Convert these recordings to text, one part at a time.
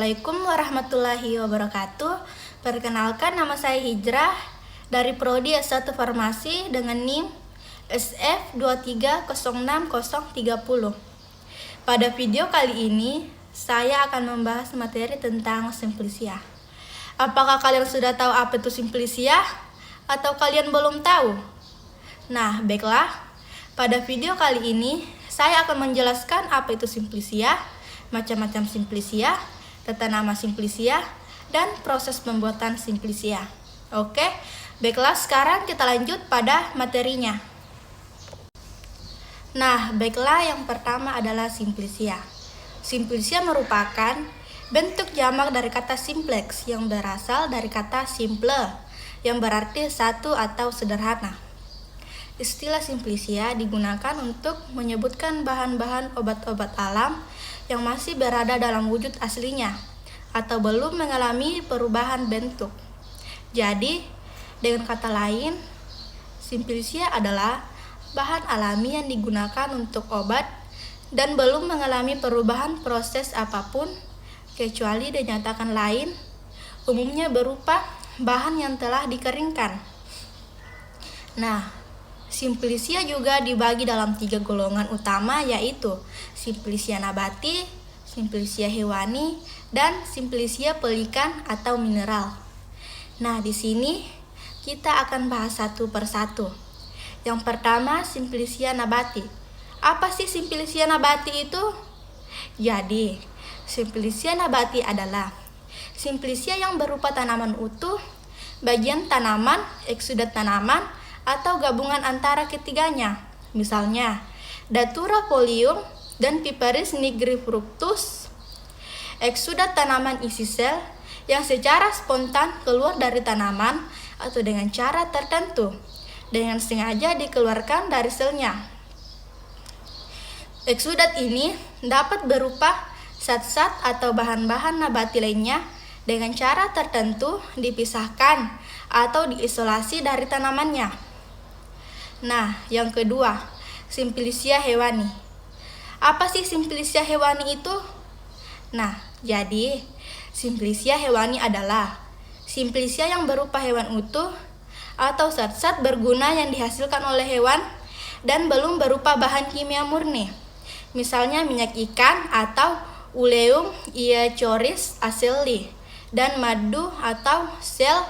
Assalamualaikum warahmatullahi wabarakatuh. Perkenalkan, nama saya Hijrah dari Prodi S1 Farmasi dengan NIM SF2306030. Pada video kali ini, saya akan membahas materi tentang simplisia. Apakah kalian sudah tahu apa itu simplisia? Atau kalian belum tahu? Nah, baiklah. Pada video kali ini, saya akan menjelaskan apa itu simplisia, macam-macam simplisia, tata nama simplisia, dan proses pembuatan simplisia. Oke, baiklah, sekarang kita lanjut pada materinya. Nah, baiklah, yang pertama adalah simplisia. Simplisia merupakan bentuk jamak dari kata simplex yang berasal dari kata simple, yang berarti satu atau sederhana. Istilah simplisia digunakan untuk menyebutkan bahan-bahan obat-obat alam yang masih berada dalam wujud aslinya atau belum mengalami perubahan bentuk. Jadi, dengan kata lain, simplisia adalah bahan alami yang digunakan untuk obat dan belum mengalami perubahan proses apapun kecuali dinyatakan lain, umumnya berupa bahan yang telah dikeringkan. Nah, simplisia juga dibagi dalam 3 golongan utama, yaitu simplisia nabati, simplisia hewani, dan simplisia pelikan atau mineral. Nah, di sini kita akan bahas satu persatu. Yang pertama, simplisia nabati. Apa sih simplisia nabati itu? Jadi, simplisia nabati adalah simplisia yang berupa tanaman utuh, bagian tanaman, eksudat tanaman, atau gabungan antara ketiganya. Misalnya, Datura folium dan Piperis nigrifructus, eksudat tanaman isi sel yang secara spontan keluar dari tanaman atau dengan cara tertentu, dengan sengaja dikeluarkan dari selnya. Eksudat ini dapat berupa zat-zat atau bahan-bahan nabati lainnya dengan cara tertentu dipisahkan atau diisolasi dari tanamannya. Nah, yang kedua, simplisia hewani. Apa sih simplisia hewani itu? Nah, jadi simplisia hewani adalah simplisia yang berupa hewan utuh atau zat-zat berguna yang dihasilkan oleh hewan dan belum berupa bahan kimia murni. Misalnya minyak ikan atau Uleum iachoris aceli dan madu atau sel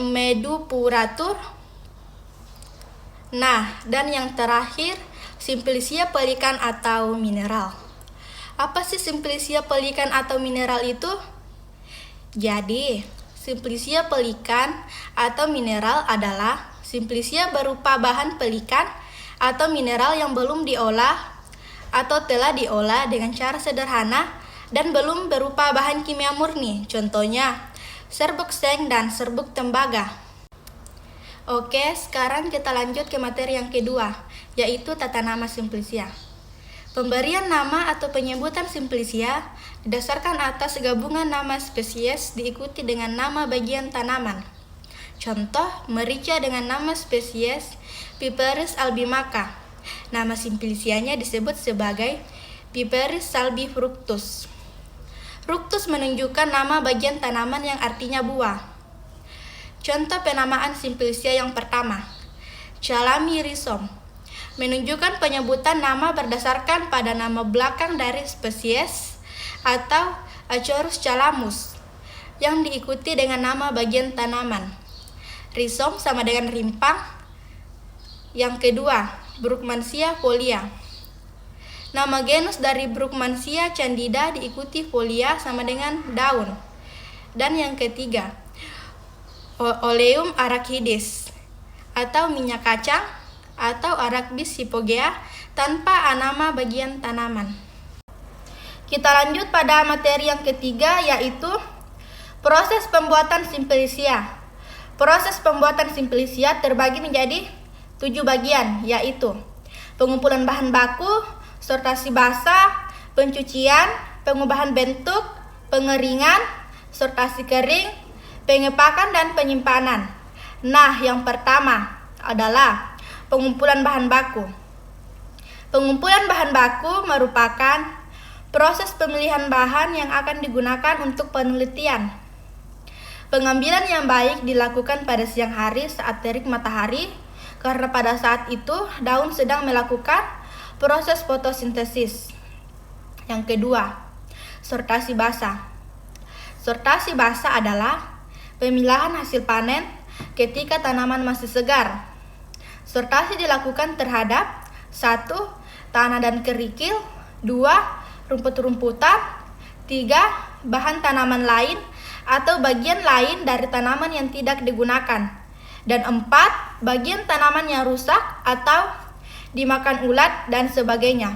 medupuratur. Nah, dan yang terakhir, simplisia pelikan atau mineral. Apa sih simplisia pelikan atau mineral itu? Jadi, simplisia pelikan atau mineral adalah simplisia berupa bahan pelikan atau mineral yang belum diolah atau telah diolah dengan cara sederhana dan belum berupa bahan kimia murni. Contohnya, serbuk seng dan serbuk tembaga. Oke, sekarang kita lanjut ke materi yang kedua, yaitu tata nama simplisia. Pemberian nama atau penyebutan simplisia didasarkan atas gabungan nama spesies diikuti dengan nama bagian tanaman. Contoh, merica dengan nama spesies Piperis albimaca. Nama simplisianya disebut sebagai Piperis salbifructus. Fructus menunjukkan nama bagian tanaman yang artinya buah. Contoh penamaan simplisia yang pertama, Chalami rhizome, menunjukkan penyebutan nama berdasarkan pada nama belakang dari spesies atau Acorus chalamus yang diikuti dengan nama bagian tanaman. Rhizome sama dengan rimpang. Yang kedua, Brugmansia folia. Nama genus dari Brugmansia candida diikuti folia sama dengan daun. Dan yang ketiga, Oleum arachidis atau minyak kacang atau Arachis hypogea tanpa nama bagian tanaman. Kita lanjut pada materi yang ketiga, yaitu proses pembuatan simplisia. Proses pembuatan simplisia terbagi menjadi 7 bagian, yaitu pengumpulan bahan baku, sortasi basah, pencucian, pengubahan bentuk, pengeringan, sortasi kering, pengepakan, dan penyimpanan. Nah, yang pertama adalah pengumpulan bahan baku. Pengumpulan bahan baku merupakan Proses pemilihan bahan yang akan digunakan untuk penelitian. Pengambilan yang baik dilakukan pada siang hari saat terik matahari, karena pada saat itu daun sedang melakukan proses fotosintesis. Yang kedua, sortasi basah. Sortasi basah adalah pemilahan hasil panen ketika tanaman masih segar. Sortasi dilakukan terhadap 1. Tanah dan kerikil, 2. Rumput-rumputan, 3. Bahan tanaman lain atau bagian lain dari tanaman yang tidak digunakan, dan 4. Bagian tanaman yang rusak atau dimakan ulat dan sebagainya.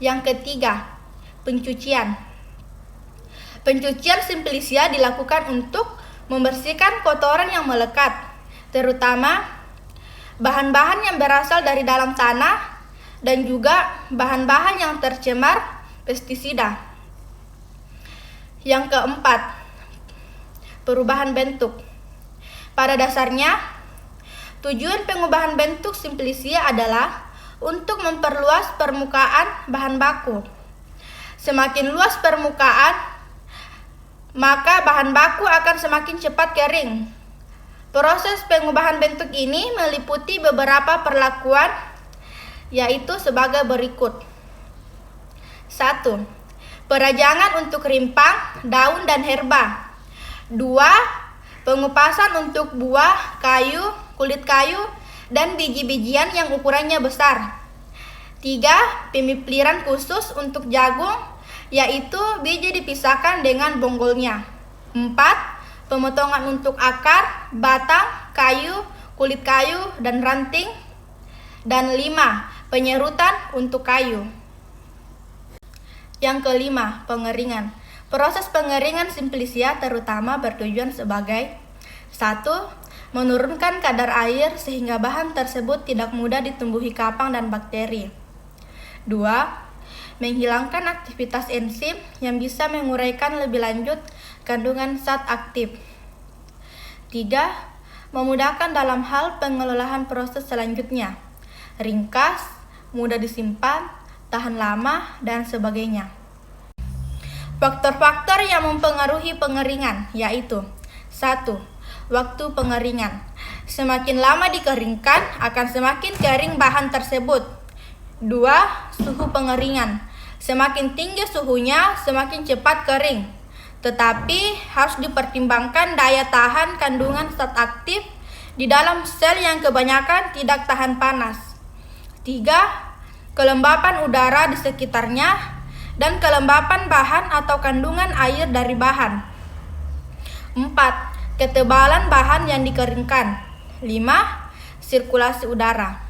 Yang ketiga, pencucian. Pencucian Simplicia dilakukan untuk membersihkan kotoran yang melekat, terutama bahan-bahan yang berasal dari dalam tanah dan juga bahan-bahan yang tercemar pestisida. Yang keempat, perubahan bentuk. Pada dasarnya, tujuan pengubahan bentuk Simplicia adalah untuk memperluas permukaan bahan baku. Semakin luas permukaan, maka bahan baku akan semakin cepat kering. Proses pengubahan bentuk ini meliputi beberapa perlakuan, yaitu sebagai berikut. 1. Perajangan untuk rimpang, daun, dan herba. 2. Pengupasan untuk buah, kayu, kulit kayu, dan biji-bijian yang ukurannya besar. 3. Pemipliran khusus untuk jagung, yaitu biji dipisahkan dengan bonggolnya. 4. Pemotongan untuk akar, batang, kayu, kulit kayu, dan ranting. Dan 5. Penyerutan untuk kayu. Yang kelima, pengeringan. Proses pengeringan Simplicia terutama bertujuan sebagai 1. Menurunkan kadar air sehingga bahan tersebut tidak mudah ditumbuhi kapang dan bakteri. 2. Menghilangkan aktivitas enzim yang bisa menguraikan lebih lanjut kandungan zat aktif. 3. Memudahkan dalam hal pengelolaan proses selanjutnya. Ringkas, mudah disimpan, tahan lama, dan sebagainya. Faktor-faktor yang mempengaruhi pengeringan yaitu 1. Waktu pengeringan. Semakin lama dikeringkan, akan semakin kering bahan tersebut. 2. Suhu pengeringan. Semakin tinggi suhunya, semakin cepat kering. Tetapi harus dipertimbangkan daya tahan kandungan zat aktif di dalam sel yang kebanyakan tidak tahan panas. 3. Kelembapan udara di sekitarnya, dan kelembapan bahan atau kandungan air dari bahan. 4. Ketebalan bahan yang dikeringkan. 5. Sirkulasi udara.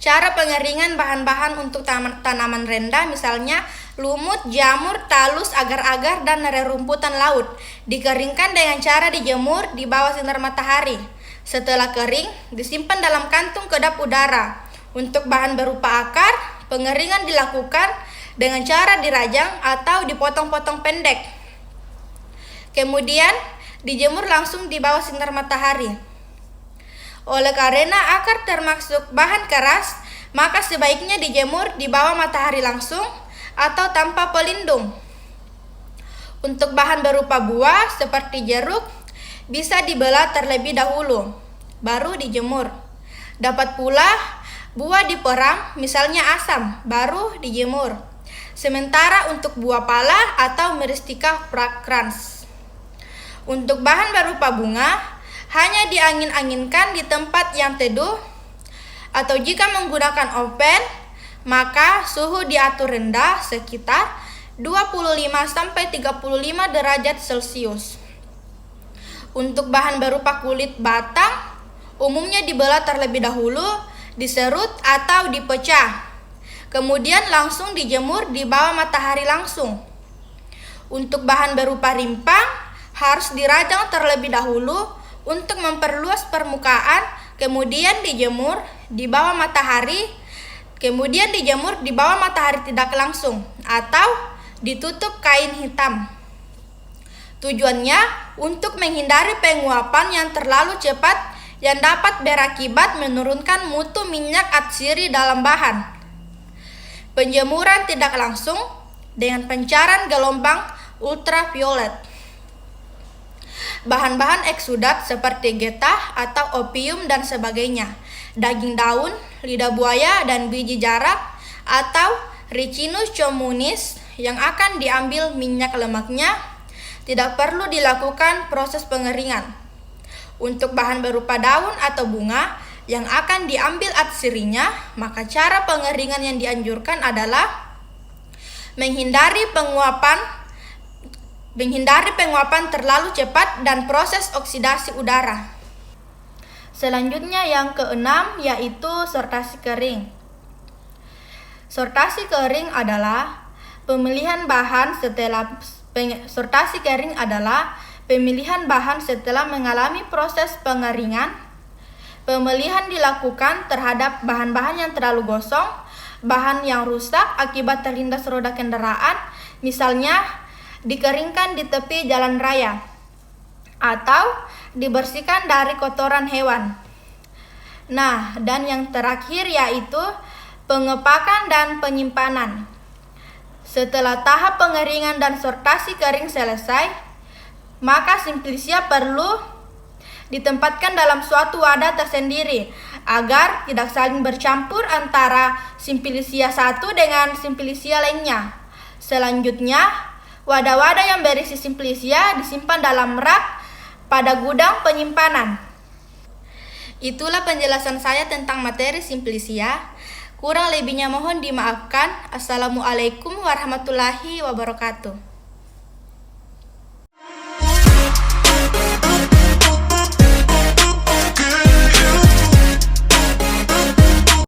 Cara pengeringan bahan-bahan untuk tanaman rendah, misalnya lumut, jamur, talus, agar-agar, dan rerumputan laut, dikeringkan dengan cara dijemur di bawah sinar matahari. Setelah kering, disimpan dalam kantung kedap udara. Untuk bahan berupa akar, pengeringan dilakukan dengan cara dirajang atau dipotong-potong pendek. Kemudian dijemur langsung di bawah sinar matahari. Oleh karena akar termasuk bahan keras, maka sebaiknya dijemur di bawah matahari langsung atau tanpa pelindung. Untuk bahan berupa buah seperti jeruk, bisa dibelah terlebih dahulu, baru dijemur. Dapat pula buah diperam, misalnya asam, baru dijemur. Sementara untuk buah pala atau Myristica fragrans. Untuk bahan berupa bunga, hanya diangin-anginkan di tempat yang teduh, atau jika menggunakan oven, maka suhu diatur rendah sekitar 25-35 derajat Celcius. Untuk bahan berupa kulit batang, umumnya dibelah terlebih dahulu, diserut atau dipecah, kemudian langsung dijemur di bawah matahari langsung. Untuk bahan berupa rimpang, harus dirajang terlebih dahulu untuk memperluas permukaan, kemudian dijemur di bawah matahari, kemudian dijemur di bawah matahari tidak langsung, atau ditutup kain hitam. Tujuannya untuk menghindari penguapan yang terlalu cepat yang dapat berakibat menurunkan mutu minyak atsiri dalam bahan. penjemuran tidak langsung dengan pencairan gelombang ultraviolet. Bahan-bahan eksudat seperti getah atau opium dan sebagainya, daging daun, lidah buaya, dan biji jarak atau Ricinus communis yang akan diambil minyak lemaknya tidak perlu dilakukan proses pengeringan. Untuk bahan berupa daun atau bunga yang akan diambil atsirinya, maka cara pengeringan yang dianjurkan adalah menghindari penguapan terlalu cepat dan proses oksidasi udara. Selanjutnya yang keenam yaitu sortasi kering. Sortasi kering adalah pemilihan bahan setelah mengalami proses pengeringan. Pemilihan dilakukan terhadap bahan-bahan yang terlalu gosong, bahan yang rusak akibat terlindas roda kendaraan, misalnya dikeringkan di tepi jalan raya, atau dibersihkan dari kotoran hewan. Nah, dan yang terakhir yaitu pengepakan dan penyimpanan. Setelah tahap pengeringan dan sortasi kering selesai, maka Simplicia perlu ditempatkan dalam suatu wadah tersendiri agar tidak saling bercampur antara Simplicia satu dengan Simplicia lainnya. Selanjutnya, wadah-wadah yang berisi Simplicia disimpan dalam rak pada gudang penyimpanan. Itulah penjelasan saya tentang materi Simplicia. Kurang lebihnya mohon dimaafkan. Assalamualaikum warahmatullahi wabarakatuh.